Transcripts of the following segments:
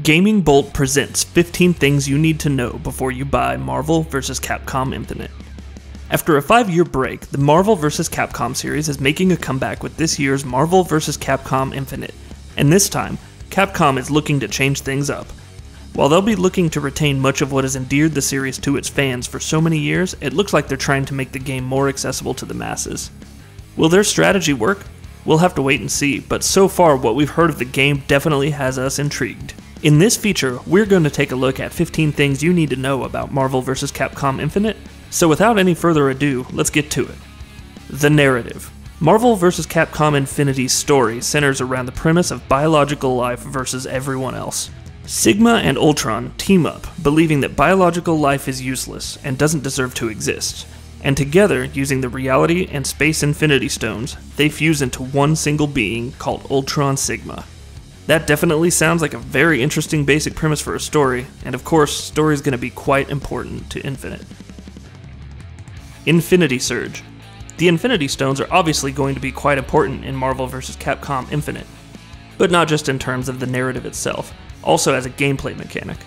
Gaming Bolt presents 15 things you need to know before you buy Marvel vs. Capcom Infinite. After a 5-year break, the Marvel vs. Capcom series is making a comeback with this year's Marvel vs. Capcom Infinite, and this time, Capcom is looking to change things up. While they'll be looking to retain much of what has endeared the series to its fans for so many years, it looks like they're trying to make the game more accessible to the masses. Will their strategy work? We'll have to wait and see, but so far what we've heard of the game definitely has us intrigued. In this feature, we're going to take a look at 15 things you need to know about Marvel vs. Capcom Infinite, so without any further ado, let's get to it. The narrative. Marvel vs. Capcom Infinity's story centers around the premise of biological life versus everyone else. Sigma and Ultron team up, believing that biological life is useless and doesn't deserve to exist, and together, using the reality and space infinity stones, they fuse into one single being called Ultron Sigma. That definitely sounds like a very interesting basic premise for a story, and of course, story is going to be quite important to Infinite. Infinity Surge. The Infinity Stones are obviously going to be quite important in Marvel vs. Capcom Infinite, but not just in terms of the narrative itself, also as a gameplay mechanic.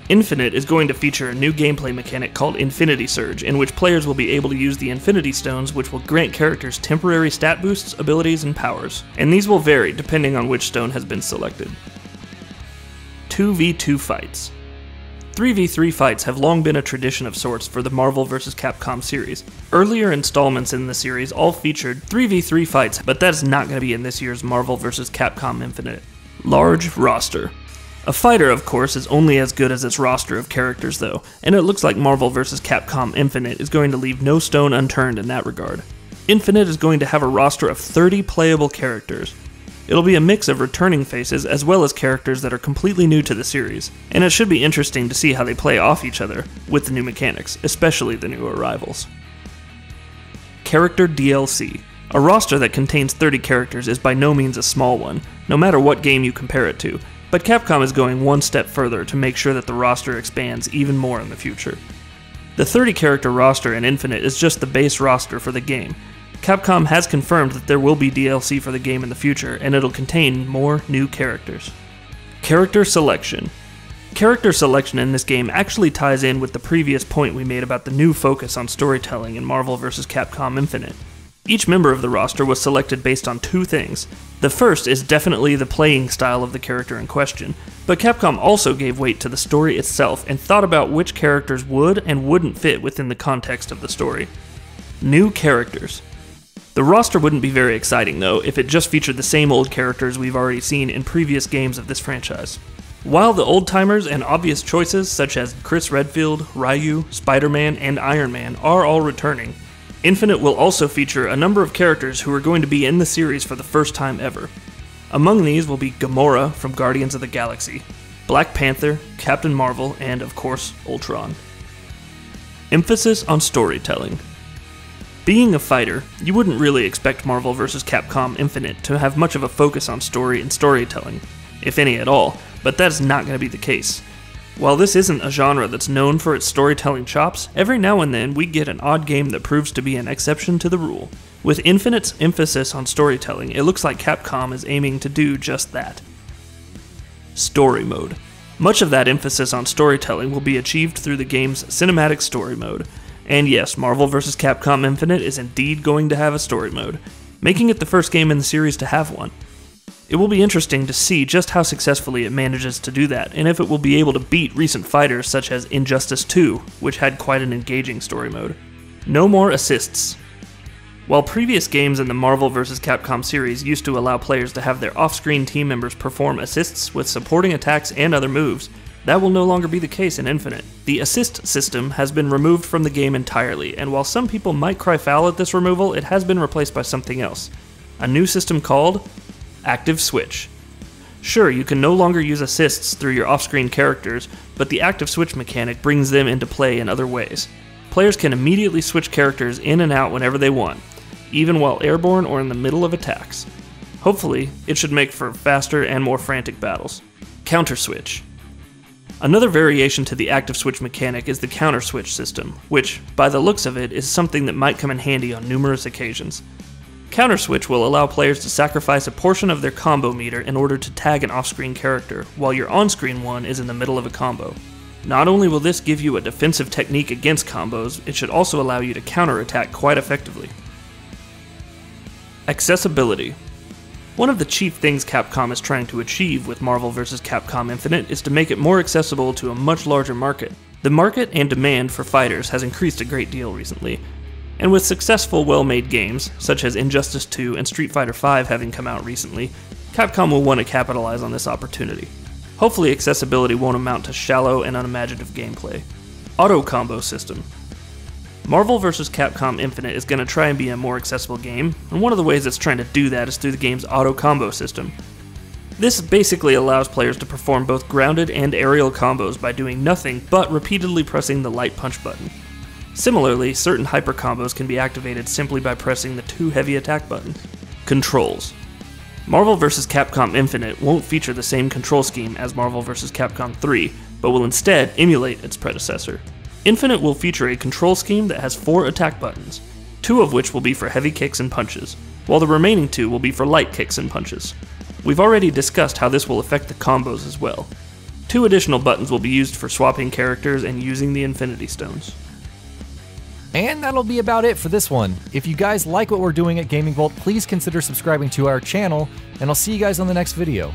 Infinite is going to feature a new gameplay mechanic called Infinity Surge, in which players will be able to use the Infinity Stones, which will grant characters temporary stat boosts, abilities, and powers, and these will vary depending on which stone has been selected. 2v2 fights. 3v3 fights have long been a tradition of sorts for the Marvel vs. Capcom series. Earlier installments in the series all featured 3v3 fights, but that is not going to be in this year's Marvel vs. Capcom Infinite. Large roster. A fighter, of course, is only as good as its roster of characters though, and it looks like Marvel vs. Capcom Infinite is going to leave no stone unturned in that regard. Infinite is going to have a roster of 30 playable characters. It'll be a mix of returning faces as well as characters that are completely new to the series, and it should be interesting to see how they play off each other with the new mechanics, especially the new arrivals. Character DLC. A roster that contains 30 characters is by no means a small one, no matter what game you compare it to. But Capcom is going one step further to make sure that the roster expands even more in the future. The 30-character roster in Infinite is just the base roster for the game. Capcom has confirmed that there will be DLC for the game in the future, and it'll contain more new characters. Character selection. Character selection in this game actually ties in with the previous point we made about the new focus on storytelling in Marvel vs. Capcom Infinite. Each member of the roster was selected based on two things. The first is definitely the playing style of the character in question, but Capcom also gave weight to the story itself and thought about which characters would and wouldn't fit within the context of the story. New characters. The roster wouldn't be very exciting though if it just featured the same old characters we've already seen in previous games of this franchise. While the old-timers and obvious choices such as Chris Redfield, Ryu, Spider-Man, and Iron Man are all returning, Infinite will also feature a number of characters who are going to be in the series for the first time ever. Among these will be Gamora from Guardians of the Galaxy, Black Panther, Captain Marvel, and of course, Ultron. Emphasis on storytelling. Being a fighter, you wouldn't really expect Marvel vs. Capcom Infinite to have much of a focus on story and storytelling, if any at all, but that's not going to be the case. While this isn't a genre that's known for its storytelling chops, every now and then we get an odd game that proves to be an exception to the rule. With Infinite's emphasis on storytelling, it looks like Capcom is aiming to do just that. Story mode. Much of that emphasis on storytelling will be achieved through the game's cinematic story mode. And yes, Marvel vs. Capcom Infinite is indeed going to have a story mode, making it the first game in the series to have one. It will be interesting to see just how successfully it manages to do that, and if it will be able to beat recent fighters such as Injustice 2, which had quite an engaging story mode. No more assists. While previous games in the Marvel vs. Capcom series used to allow players to have their off-screen team members perform assists with supporting attacks and other moves, that will no longer be the case in Infinite. The assist system has been removed from the game entirely, and while some people might cry foul at this removal, it has been replaced by something else. A new system called Active Switch. Sure, you can no longer use assists through your off-screen characters, but the Active Switch mechanic brings them into play in other ways. Players can immediately switch characters in and out whenever they want, even while airborne or in the middle of attacks. Hopefully, it should make for faster and more frantic battles. Counter Switch. Another variation to the Active Switch mechanic is the Counter Switch system, which, by the looks of it, is something that might come in handy on numerous occasions. Counter Switch will allow players to sacrifice a portion of their combo meter in order to tag an off-screen character, while your on-screen one is in the middle of a combo. Not only will this give you a defensive technique against combos, it should also allow you to counter-attack quite effectively. Accessibility. One of the chief things Capcom is trying to achieve with Marvel vs. Capcom Infinite is to make it more accessible to a much larger market. The market and demand for fighters has increased a great deal recently, and with successful, well-made games, such as Injustice 2 and Street Fighter V having come out recently, Capcom will want to capitalize on this opportunity. Hopefully accessibility won't amount to shallow and unimaginative gameplay. Auto Combo System. Marvel vs. Capcom Infinite is going to try and be a more accessible game, and one of the ways it's trying to do that is through the game's Auto Combo System. This basically allows players to perform both grounded and aerial combos by doing nothing but repeatedly pressing the light punch button. Similarly, certain hyper combos can be activated simply by pressing the 2 heavy attack buttons. Controls. Marvel vs. Capcom Infinite won't feature the same control scheme as Marvel vs. Capcom 3, but will instead emulate its predecessor. Infinite will feature a control scheme that has 4 attack buttons, 2 of which will be for heavy kicks and punches, while the remaining 2 will be for light kicks and punches. We've already discussed how this will affect the combos as well. 2 additional buttons will be used for swapping characters and using the Infinity Stones. And that'll be about it for this one. If you guys like what we're doing at Gaming Vault, please consider subscribing to our channel, and I'll see you guys on the next video.